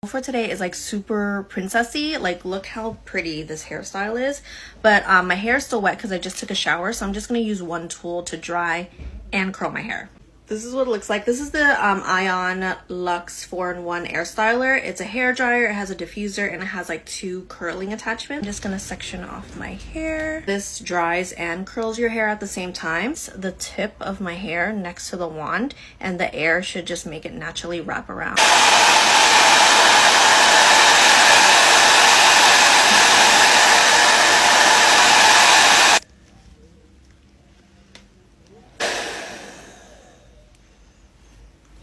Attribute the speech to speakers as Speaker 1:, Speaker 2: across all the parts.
Speaker 1: For today is like super princessy. Like, look how pretty this hairstyle is. But my hair is still wet because I just took a shower, so I'm just gonna use one tool to dry and curl my hair. This is what it looks like. This is the Ion Luxe 4-in-1 air styler. It's a hair dryer, it has a diffuser, and it has like 2 curling attachments. I'm just gonna section off my hair. This dries and curls your hair at the same time. It's the tip of my hair next to the wand, and the air should just make it naturally wrap around.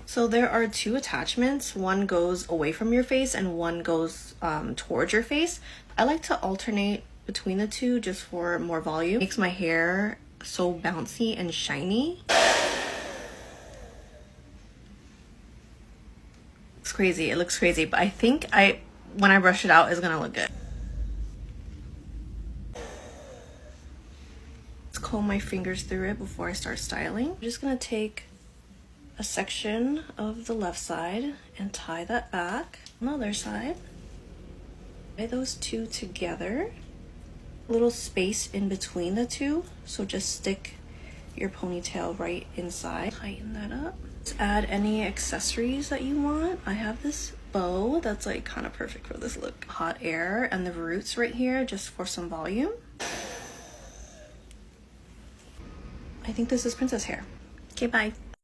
Speaker 1: So there are 2 attachments. One goes away from your face and one goes towards your face. I like to alternate between the 2 just for more volume. It makes my hair so bouncy and shiny. It's crazy. It looks crazy, but I think when I brush it out, it's gonna look good. Let's comb my fingers through it before I start styling. I'm just gonna take a section of the left side and tie that back on the other side. Tie those 2 together. A little space in between the 2, so just stick your ponytail right inside. Tighten that up. Let's add any accessories that you want. I have this bow that's like kind of perfect for this look. Hot air and the roots right here just for some volume. I think this is princess hair. Okay, bye.